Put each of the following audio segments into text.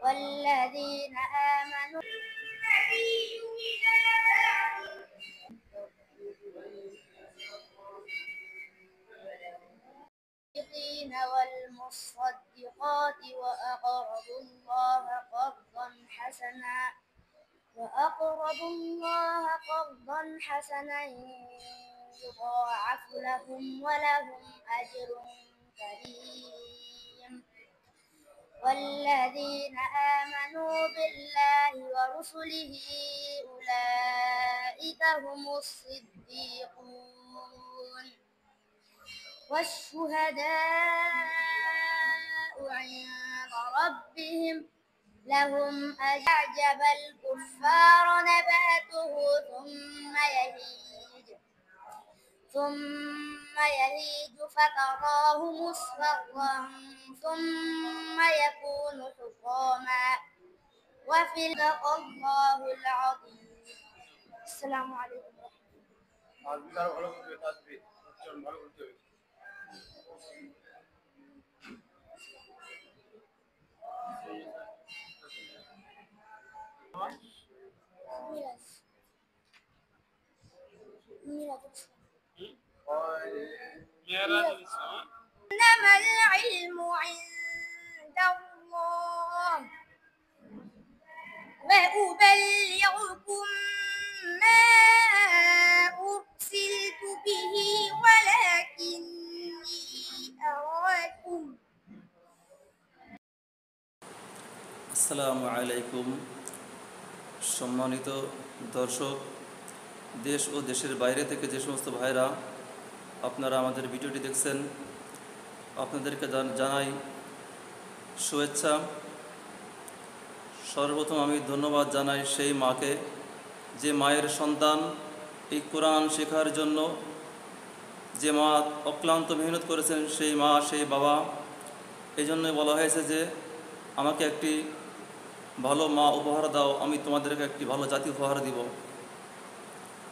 والذين آمنوا والمصدقات وأقرضوا الله قرضا حسنا يضاعف لهم ولهم أجر كريم والذين آمنوا بالله ورسله أولئك هم الصديقون والشهداء عند ربهم لهم أعجب الكفار نباته ثم يهيج فتراه مصفرا ثم يكون حطاما وفي صدق الله العظيم. السلام عليكم ورحمة الله. إنما العلم عند الله وأبلغكم ما أرسلت به ولكني أراكم. আসসালামু আলাইকুম। সম্মানিত দর্শক, দেশ ও দেশের বাইরে থেকে যে সমস্ত ভাইরা আপনারা আমাদের ভিডিওটি দেখছেন, আপনাদেরকে জানাই শুভেচ্ছা। সর্বপ্রথম আমি ধন্যবাদ জানাই সেই মাকে, যে মায়ের সন্তান এই কোরআন শেখার জন্য যে মা অক্লান্ত মেহনত করেছেন, সেই মা, সেই বাবা। এই জন্যই বলা হয়েছে যে আমাকে একটি ভালো মা উপহার দাও, আমি তোমাদেরকে একটি ভালো জাতি উপহার দিব।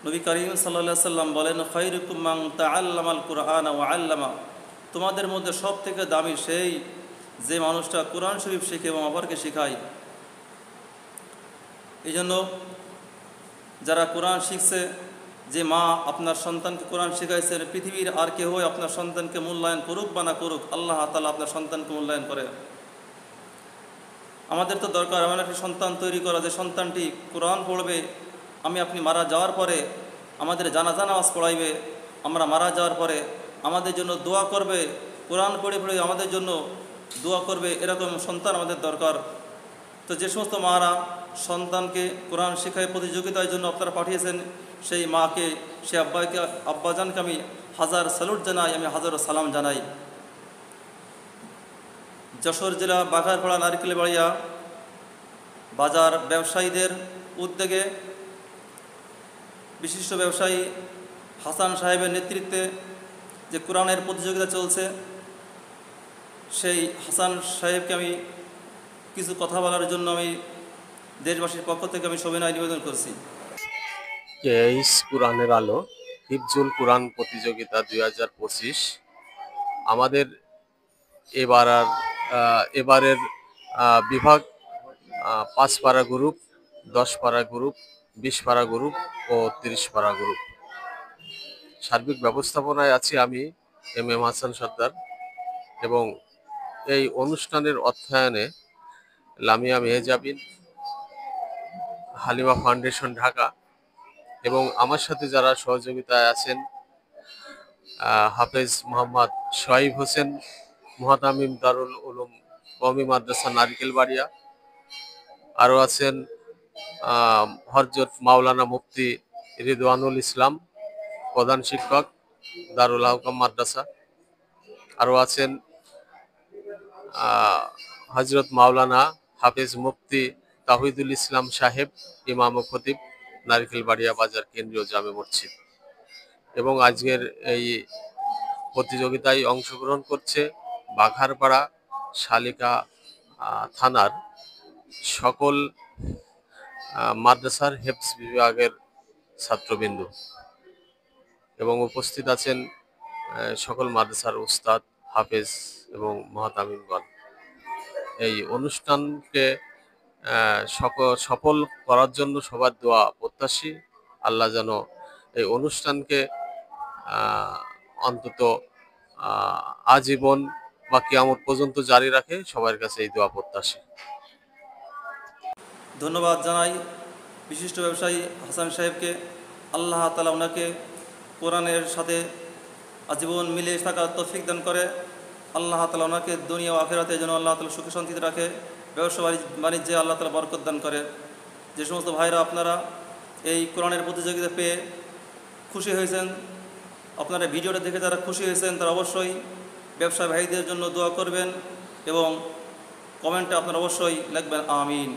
নবী করিম সাল্লাল্লাহু আলাইহি সাল্লাম বলেন, খায়রুকুম মান তাআল্লামাল কুরআনা ওয়া আল্লামা। তোমাদের মধ্যে সবথেকে দামি সেই যে মানুষটা কোরআন শরীফ শেখে এবং অপরকে শেখায়। এই জন্য যারা কোরআন শিখছে, যে মা আপনার সন্তানকে কোরআন শেখাইছেন, পৃথিবীর আর কেউই আপনার সন্তানকে মূল্যায়ন করুক বা না করুক, আল্লাহ তাআলা আপনার সন্তানকে মূল্যায়ন করে। আমাদের তো দরকার এমন একটি সন্তান তৈরি করা, যে সন্তানটি কোরআন পড়বে, আপনি মারা যাওয়ার পরে আমাদের জানাজা নামাজ পড়াইবে, আমরা মারা যাওয়ার পরে আমাদের জন্য দোয়া করবে, কোরআন পড়ে পড়ে আমাদের জন্য দোয়া করবে, এরকম সন্তান আমাদের দরকার। তো যে সমস্ত মারা সন্তানকে কোরআন শিক্ষায় প্রতিযোগিতার জন্য আপনারা পাঠিয়েছেন, সেই মাকে, সেই আব্বাজানকে আমি হাজার স্যালুট জানাই, আমি হাজারো সালাম জানাই। যশোর জেলা বাঘারপাড়া নারিকেলবাড়িয়া বাজার ব্যবসায়ীদের উদ্যোগে বিশিষ্ট ব্যবসায়ী হাসান সাহেবের নেতৃত্বে যে কোরআনের প্রতিযোগিতা চলছে, সেই হাসান সাহেবকে আমি কিছু কথা বলার জন্য আমি দেশবাসীর পক্ষ থেকে আমি সবিনয় নিবেদন করছি। কোরআনের আলো হিফজুল কোরআন প্রতিযোগিতা 2025 আমাদের এবারের বিভাগ 5 পারা গ্রুপ, 10 পারা গ্রুপ, 20 পারা গ্রুপ ও 30 পারা গ্রুপ। সার্বিক ব্যবস্থাপনায় আছি আমি এম এম হাসান সর্দার, এবং এই অনুষ্ঠানের অর্থায়নে লামিয়া মেহজাবিন, হালিমা ফাউন্ডেশন ঢাকা, এবং আমার সাথে যারা সহযোগিতায় আছেন, হাফেজ মোহাম্মদ শোয়েব হোসেন, মুহাতামিম দারুল উলুম কওমি মাদ্রাসা নারিকেলবাড়িয়া, আরও আছেন হযরত মাওলানা মুফতি রিদওয়ানুল ইসলাম, প্রধান শিক্ষক, দারুল হাকাম মাদ্রাসা, আরও আছেন হযরত মাওলানা হাফেজ মুফতি তাওহিদুল ইসলাম সাহেব, ইমাম ও খতিব, নারিকেলবাড়িয়া বাজার কেন্দ্রীয় জামে মসজিদ। এবং আজকের এই প্রতিযোগিতায় অংশগ্রহণ করছে বাঘারপাড়া শালিকা থানার সকল মাদ্রাসার হেফজ বিভাগের ছাত্রবৃন্দ, এবং উপস্থিত আছেন সকল মাদ্রাসার উস্তাদ, হাফেজ এবং মুহাতামিমগণ। এই অনুষ্ঠানকে সফল করার জন্য সবার দোয়া প্রত্যাশী। আল্লাহ যেন এই অনুষ্ঠানকে আহ, অন্তত আজীবন বা কিয়ামত পর্যন্ত জারি রাখে, সবার কাছে এই দোয়া প্রত্যাশী। ধন্যবাদ জানাই বিশিষ্ট ব্যবসায়ী হাসান সাহেবকে। আল্লাহ তাআলা ওনাকে কোরআনের সাথে আজীবন মিলে থাকার তৌফিক দান করে। আল্লাহ তাআলা ওনাকে দুনিয়া ও আখিরাতে যেন আল্লাহ তাআলা সুখে শান্তিতে রাখে, ব্যবসা বাণিজ্যে আল্লাহ তাআলা বরকত দান করে। যে সমস্ত ভাইরা আপনারা এই কোরআনের প্রতিযোগিতা পেয়ে খুশি হয়েছেন, আপনারা ভিডিওটা দেখে যারা খুশি হয়েছেন তারা অবশ্যই ব্যবসা ভাইদের জন্য দোয়া করবেন এবং কমেন্টে আপনারা অবশ্যই লিখবেন আমিন।